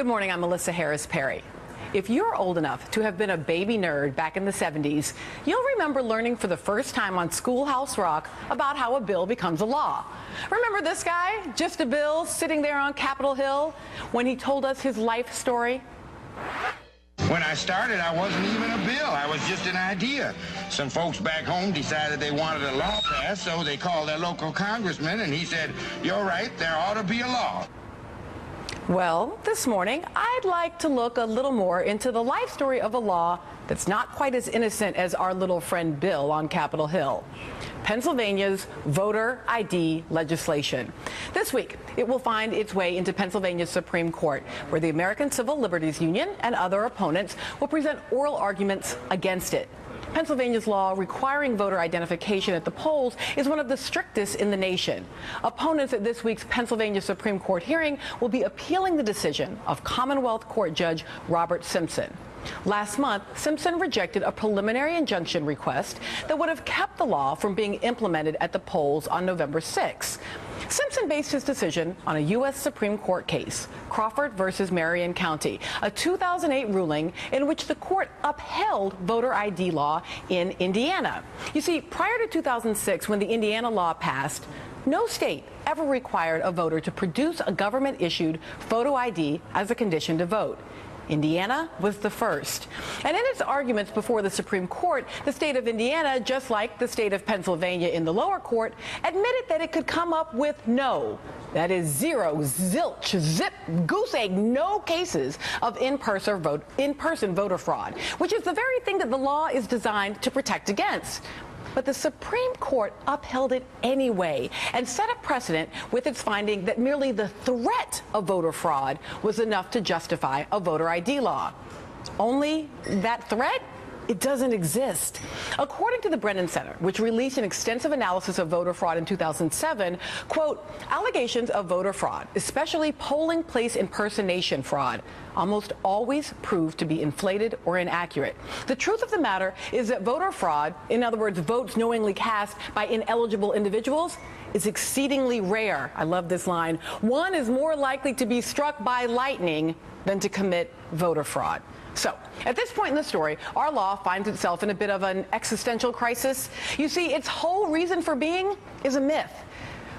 Good morning, I'm Melissa Harris-Perry. If you're old enough to have been a baby nerd back in the 70s, you'll remember learning for the first time on Schoolhouse Rock about how a bill becomes a law. Remember this guy, just a bill, sitting there on Capitol Hill when he told us his life story? When I started, I wasn't even a bill. I was just an idea. Some folks back home decided they wanted a law passed, so they called their local congressman, and he said, "You're right, there ought to be a law." Well, this morning, I'd like to look a little more into the life story of a law that's not quite as innocent as our little friend Bill on Capitol Hill. Pennsylvania's voter ID legislation. This week, it will find its way into Pennsylvania's Supreme Court, where the American Civil Liberties Union and other opponents will present oral arguments against it. Pennsylvania's law requiring voter identification at the polls is one of the strictest in the nation. Opponents at this week's Pennsylvania Supreme Court hearing will be appealing the decision of Commonwealth Court Judge Robert Simpson. Last month, Simpson rejected a preliminary injunction request that would have kept the law from being implemented at the polls on November 6. Simpson based his decision on a U.S. Supreme Court case, Crawford versus Marion County, a 2008 ruling in which the court upheld voter ID law in Indiana. You see, prior to 2006, when the Indiana law passed, no state ever required a voter to produce a government-issued photo ID as a condition to vote. Indiana was the first. And in its arguments before the Supreme Court, the state of Indiana, just like the state of Pennsylvania in the lower court, admitted that it could come up with no, that is zero, zilch, zip, goose egg, no cases of in-person voter fraud, which is the very thing that the law is designed to protect against. But the Supreme Court upheld it anyway and set a precedent with its finding that merely the threat of voter fraud was enough to justify a voter ID law. Only that threat? It doesn't exist. According to the Brennan Center, which released an extensive analysis of voter fraud in 2007, quote, allegations of voter fraud, especially polling place impersonation fraud, almost always prove to be inflated or inaccurate. The truth of the matter is that voter fraud, in other words, votes knowingly cast by ineligible individuals, is exceedingly rare. I love this line. One is more likely to be struck by lightning than to commit voter fraud. So, at this point in the story, our law finds itself in a bit of an existential crisis. You see, its whole reason for being is a myth.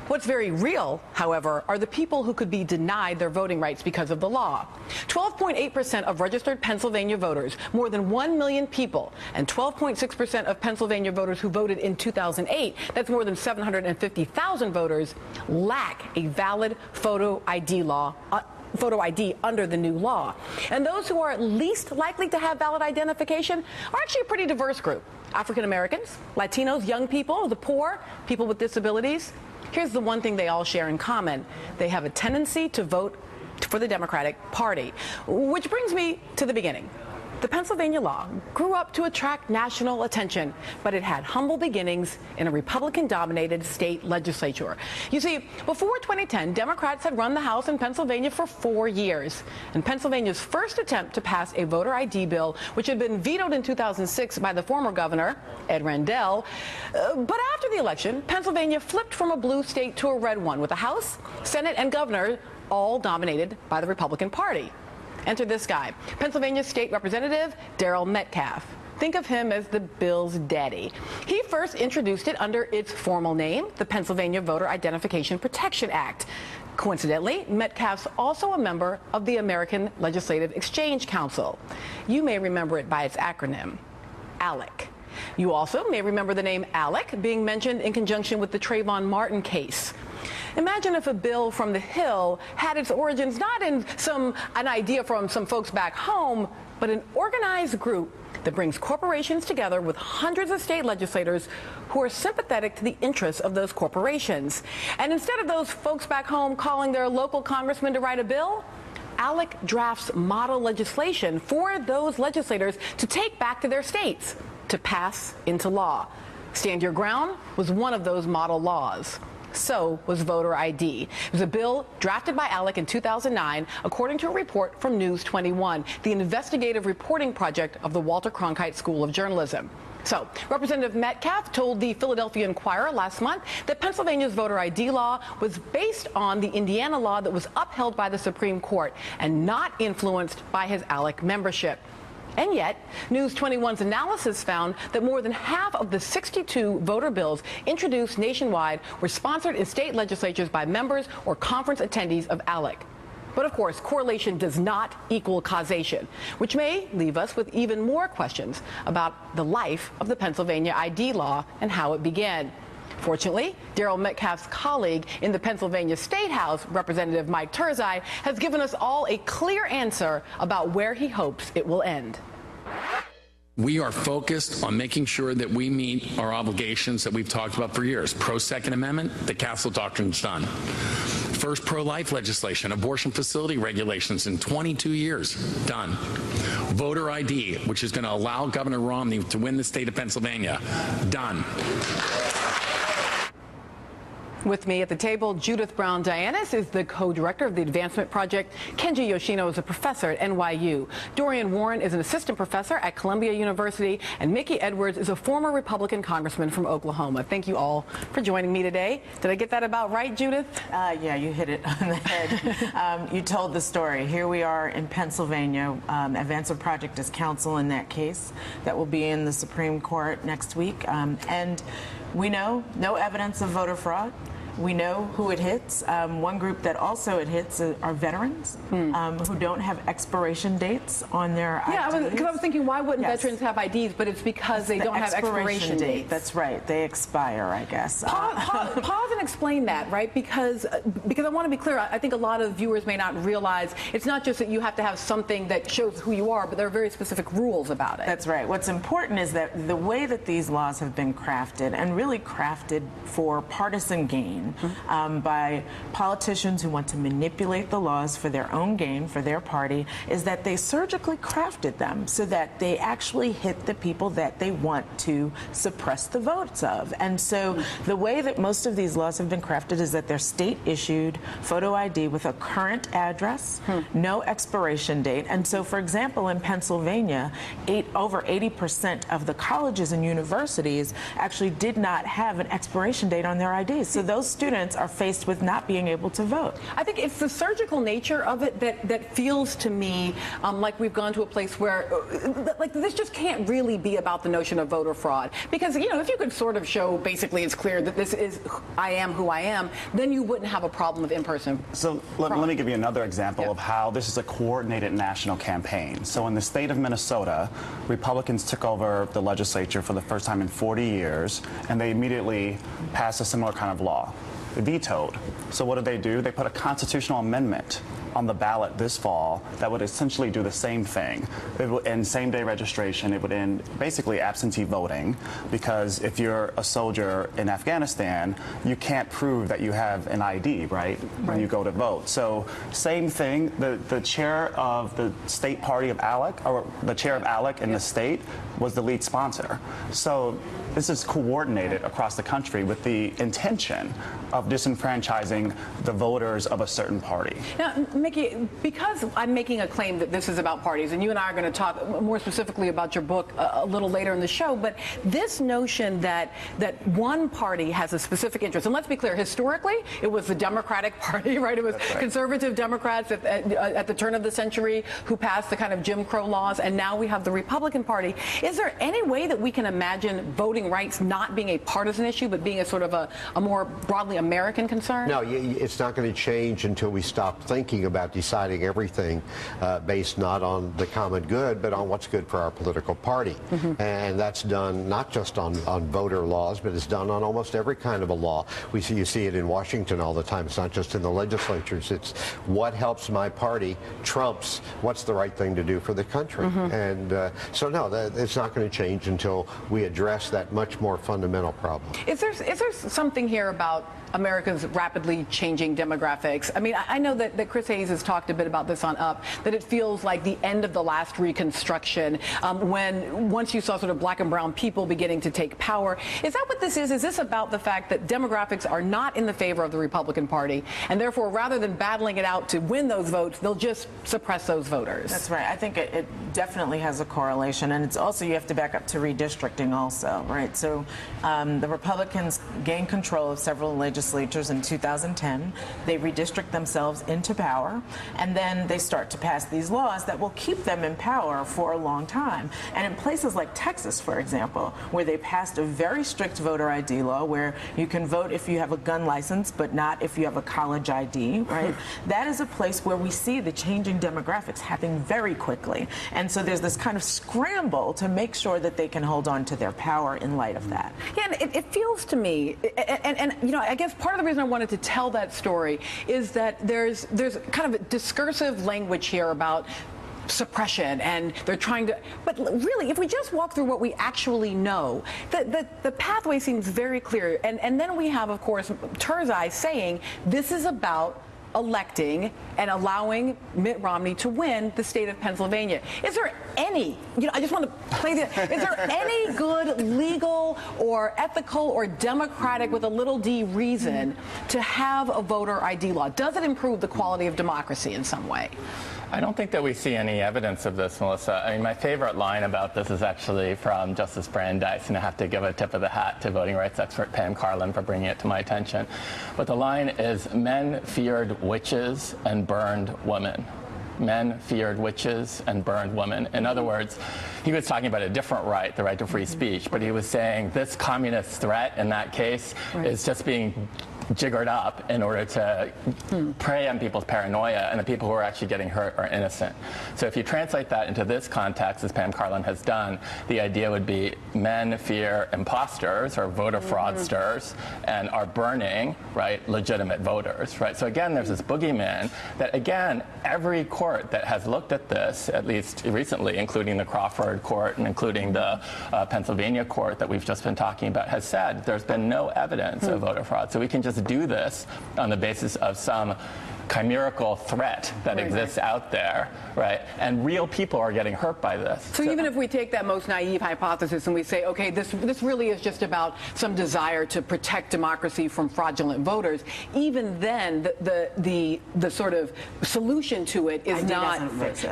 What's very real, however, are the people who could be denied their voting rights because of the law. 12.8% of registered Pennsylvania voters, more than 1 million people, and 12.6% of Pennsylvania voters who voted in 2008, that's more than 750,000 voters, lack a valid photo ID under the new law. And those who are least likely to have valid identification are actually a pretty diverse group. African Americans, Latinos, young people, the poor, people with disabilities. Here's the one thing they all share in common. They have a tendency to vote for the Democratic Party. Which brings me to the beginning. The Pennsylvania law grew up to attract national attention, but it had humble beginnings in a Republican-dominated state legislature. You see, before 2010, Democrats had run the House in Pennsylvania for 4 years. And Pennsylvania's first attempt to pass a voter ID bill, which had been vetoed in 2006 by the former governor, Ed Rendell. But after the election, Pennsylvania flipped from a blue state to a red one, with the House, Senate, and governor all dominated by the Republican Party. Enter this guy, Pennsylvania State Representative Darrell Metcalfe. Think of him as the bill's daddy. He first introduced it under its formal name, the Pennsylvania Voter Identification Protection Act. Coincidentally, Metcalfe's also a member of the American Legislative Exchange Council. You may remember it by its acronym, ALEC. You also may remember the name ALEC being mentioned in conjunction with the Trayvon Martin case. Imagine if a bill from the Hill had its origins not in an idea from some folks back home, but an organized group that brings corporations together with hundreds of state legislators who are sympathetic to the interests of those corporations. And instead of those folks back home calling their local congressman to write a bill, ALEC drafts model legislation for those legislators to take back to their states to pass into law. Stand Your Ground was one of those model laws. So was voter ID. It was a bill drafted by ALEC in 2009, according to a report from News 21, the investigative reporting project of the Walter Cronkite School of Journalism. So, Representative Metcalf told the Philadelphia Inquirer last month that Pennsylvania's voter ID law was based on the Indiana law that was upheld by the Supreme Court and not influenced by his ALEC membership. And yet, News 21's analysis found that more than half of the 62 voter bills introduced nationwide were sponsored in state legislatures by members or conference attendees of ALEC. But of course, correlation does not equal causation, which may leave us with even more questions about the life of the Pennsylvania ID law and how it began. Fortunately, Darrell Metcalf's colleague in the Pennsylvania State House, Representative Mike Turzai, has given us all a clear answer about where he hopes it will end. We are focused on making sure that we meet our obligations that we've talked about for years. Pro-Second Amendment, the Castle Doctrine's done. First pro-life legislation, abortion facility regulations in 22 years, done. Voter ID, which is going to allow Governor Romney to win the state of Pennsylvania, done. With me at the table, Judith Brown-Dianis is the co-director of the Advancement Project. Kenji Yoshino is a professor at NYU. Dorian Warren is an assistant professor at Columbia University. And Mickey Edwards is a former Republican congressman from Oklahoma. Thank you all for joining me today. Did I get that about right, Judith? Yeah, you hit it on the head. You told the story. Here we are in Pennsylvania. Advancement Project is counsel in that case that will be in the Supreme Court next week. And we know no evidence of voter fraud. We know who it hits. One group that also it hits are veterans who don't have expiration dates on their IDs. Yeah, because I was thinking, why wouldn't veterans have IDs? But it's because they don't have expiration dates. That's right. They expire, I guess. Pause and explain that, right? Because I want to be clear. I think a lot of viewers may not realize it's not just that you have to have something that shows who you are, but there are very specific rules about it. That's right. What's important is that the way that these laws have been crafted, and really crafted for partisan gain, by politicians who want to manipulate the laws for their own gain, for their party, is that they surgically crafted them so that they actually hit the people that they want to suppress the votes of. And so the way that most of these laws have been crafted is that they're state-issued photo ID with a current address, no expiration date. And so, for example, in Pennsylvania, over 80% of the colleges and universities actually did not have an expiration date on their IDs. So those students are faced with not being able to vote. I think it's the surgical nature of it that feels to me like we've gone to a place where like this just can't really be about the notion of voter fraud. Because, you know, if you could sort of show basically it's clear that this is I am who I am, then you wouldn't have a problem with in-person. So let me give you another example of how this is a coordinated national campaign. So in the state of Minnesota, Republicans took over the legislature for the first time in 40 years, and they immediately passed a similar kind of law. Vetoed. So what did they do? They put a constitutional amendment on the ballot this fall that would essentially do the same thing. It would end same-day registration. It would end basically absentee voting, because if you're a soldier in Afghanistan, you can't prove that you have an ID, right, when you go to vote. So same thing, the chair of the state party of ALEC, or the chair of ALEC in the state, was the lead sponsor. So this is coordinated across the country with the intention of disenfranchising the voters of a certain party. Now, Mickey, because I'm making a claim that this is about parties, and you and I are going to talk more specifically about your book a little later in the show, but this notion that one party has a specific interest, and let's be clear, historically, it was the Democratic Party, right? It was conservative Democrats at the turn of the century who passed the kind of Jim Crow laws, and now we have the Republican Party. Is there any way that we can imagine voting rights not being a partisan issue, but being a sort of a more broadly American concern? No, it's not going to change until we stop thinking about deciding everything based not on the common good, but on what's good for our political party. And that's done not just on voter laws, but it's done on almost every kind of a law. You see it in Washington all the time. It's not just in the legislatures. It's what helps my party trumps what's the right thing to do for the country. And so no, it's not going to change until we address that much more fundamental problem. Is there something here about America's rapidly changing demographics? I mean, I know that Chris Hayes has talked a bit about this on Up, that it feels like the end of the last Reconstruction, when once you saw sort of black and brown people beginning to take power. Is that what this is? Is this about the fact that demographics are not in the favor of the Republican Party, and therefore rather than battling it out to win those votes, they'll just suppress those voters? That's right. I think it definitely has a correlation, and it's also you have to back up to redistricting also, right? So the Republicans gained control of several legislatures in 2010. They redistrict themselves into power, and then they start to pass these laws that will keep them in power for a long time. And in places like Texas, for example, where they passed a very strict voter ID law where you can vote if you have a gun license, but not if you have a college ID, right? That is a place where we see the changing demographics happening very quickly. And so there's this kind of scramble to make sure that they can hold on to their power in light of that. Yeah, and it feels to me, and you know, I guess part of the reason I wanted to tell that story is that there's kind of a discursive language here about suppression, and they're trying to, but really, if we just walk through what we actually know, the pathway seems very clear. And then we have, of course, Turzai saying this is about electing and allowing Mitt Romney to win the state of Pennsylvania. Is there any, you know, I just want to play is there any good legal or ethical or democratic with a little d reason to have a voter ID law? Does it improve the quality of democracy in some way? I don't think that we see any evidence of this, Melissa. I mean, my favorite line about this is actually from Justice Brandeis, and I have to give a tip of the hat to voting rights expert Pam Karlan for bringing it to my attention. But the line is, men feared witches and burned women. Men feared witches and burned women. In other words, he was talking about a different right, the right to free speech, but he was saying this communist threat in that case is just being jiggered up in order to prey on people's paranoia, and the people who are actually getting hurt are innocent. So if you translate that into this context, as Pam Karlan has done, the idea would be men fear imposters or voter fraudsters and are burning, right, legitimate voters, right? So again, there's this boogeyman that, again, every court that has looked at this, at least recently, including the Crawford court and including the Pennsylvania court that we've just been talking about, has said there's been no evidence of voter fraud. So we can just do this on the basis of some chimerical threat that exists out there, right? And real people are getting hurt by this. So even if we take that most naive hypothesis and we say, okay, this really is just about some desire to protect democracy from fraudulent voters, even then the sort of solution to it is not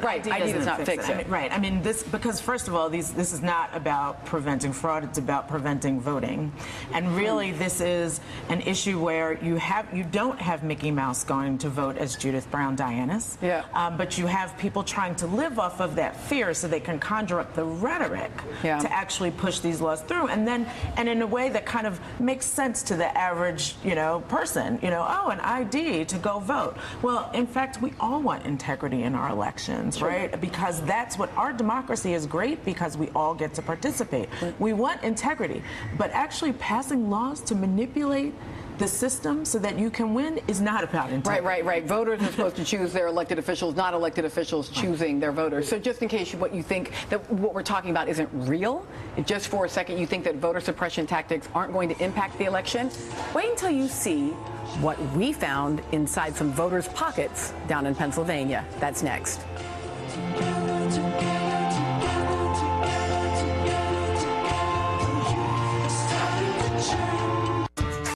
right. ID does not fix it. Right. I mean, this, because first of all, this is not about preventing fraud. It's about preventing voting. And really, this is an issue where you don't have Mickey Mouse going to vote as Judith Brown Dianis, but you have people trying to live off of that fear so they can conjure up the rhetoric to actually push these laws through, and in a way that kind of makes sense to the average, person, oh, an ID to go vote. Well, in fact, we all want integrity in our elections, right? Because that's what our democracy is great, because we all get to participate. We want integrity, but actually passing laws to manipulate the system so that you can win is not about integrity. Right. Voters are supposed to choose their elected officials, not elected officials choosing their voters. So just in case what you think that what we're talking about isn't real, just for a second you think that voter suppression tactics aren't going to impact the election, wait until you see what we found inside some voters' pockets down in Pennsylvania. That's next.